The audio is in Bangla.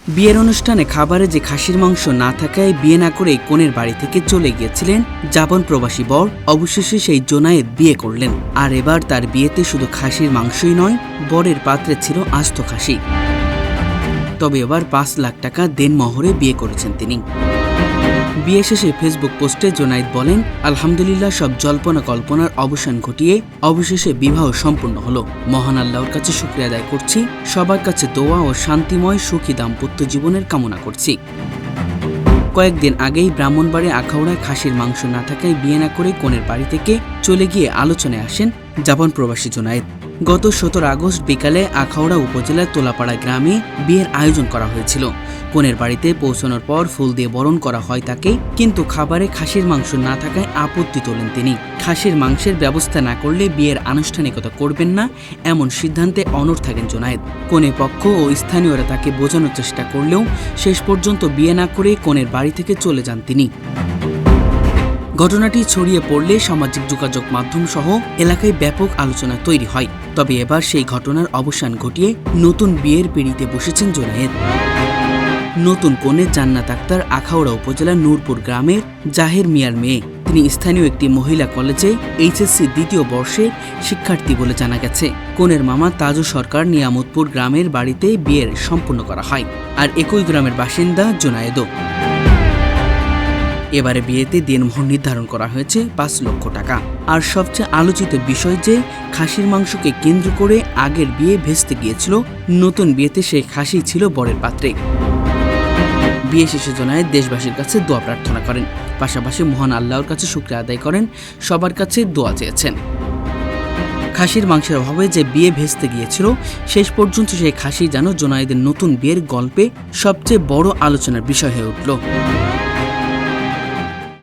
বিয়ের অনুষ্ঠানে খাবারে যে খাসির মাংস না থাকায় বিয়ে না করে কনের বাড়ি থেকে চলে গিয়েছিলেন জাপান প্রবাসী বর, অবশেষে সেই জোনায়েদ বিয়ে করলেন। আর এবার তার বিয়েতে শুধু খাসির মাংসই নয়, বরের পাত্রে ছিল আস্ত খাসি। তবে এবার ৫ লাখ টাকা দেনমোহরে বিয়ে করেছেন তিনি। বিয়ে শেষে ফেসবুক পোস্টে জোনায়েদ বলেন, আলহামদুলিল্লাহ, সব জল্পনা কল্পনার অবসান ঘটিয়ে অবশেষে বিবাহ সম্পূর্ণ হলো। মহান আল্লাহর কাছে শুকরিয়া আদায় করছি, সবার কাছে দোয়া ও শান্তিময় সুখী দাম্পত্য জীবনের কামনা করছি। কয়েকদিন আগেই ব্রাহ্মণবাড়িয়া আখাউড়ায় খাসির মাংস না থাকায় বিয়ে না করে কনের বাড়ি থেকে চলে গিয়ে আলোচনায় আসেন জাপান প্রবাসী জোনায়েদ। গত ১৭ আগস্ট বিকালে আখাউড়া উপজেলার তোলাপাড়া গ্রামে বিয়ের আয়োজন করা হয়েছিল। কনের বাড়িতে পৌঁছানোর পর ফুল দিয়ে বরণ করা হয় তাকে, কিন্তু খাবারে খাসির মাংস না থাকায় আপত্তি তোলেন তিনি। খাসির মাংসের ব্যবস্থা না করলে বিয়ের আনুষ্ঠানিকতা করবেন না, এমন সিদ্ধান্তে অনড় থাকেন জোনায়েদ। কনে পক্ষ ও স্থানীয়রা তাকে বোঝানোর চেষ্টা করলেও শেষ পর্যন্ত বিয়ে না করে কনের বাড়ি থেকে চলে যান তিনি। ঘটনাটি ছড়িয়ে পড়লে সামাজিক যোগাযোগ মাধ্যম সহ এলাকায় ব্যাপক আলোচনা তৈরি হয়। তবে এবার সেই ঘটনার অবসান ঘটিয়ে নতুন বিয়ের পিঁড়িতে বসেছেন জোনায়েদ। নতুন কনে জান্নাত আক্তার আখাউড়া উপজেলার নূরপুর গ্রামের জাহের মিয়ার মেয়ে। তিনি স্থানীয় একটি মহিলা কলেজে এইচএসসি ২য় বর্ষের শিক্ষার্থী বলে জানা গেছে। কনের মামা তাজু সরকার নিয়ামতপুর গ্রামের বাড়িতে বিয়ের সম্পন্ন করা হয়, আর একই গ্রামের বাসিন্দা জোনায়েদও। এবারে বিয়েতে দেনমোহর নির্ধারণ করা হয়েছে ৫ লক্ষ টাকা। আর সবচেয়ে আলোচিত বিষয় যে খাসির মাংসকে কেন্দ্র করে আগের বিয়ে ভেস্তে গিয়েছিল, নতুন বিয়েতে সেই খাসি ছিল বরের পাত্রে। বিয়ে শেষে জোনায়েদ দেশবাসীর কাছে দোয়া প্রার্থনা করেন, পাশাপাশি মহান আল্লাহর কাছে শুকরিয়া আদায় করেন, সবার কাছে দোয়া চেয়েছেন। খাসির মাংসের অভাবে যে বিয়ে ভেস্তে গিয়েছিল, শেষ পর্যন্ত সেই খাসি যেন জোনায়েদের নতুন বিয়ের গল্পে সবচেয়ে বড় আলোচনার বিষয় হয়ে উঠল।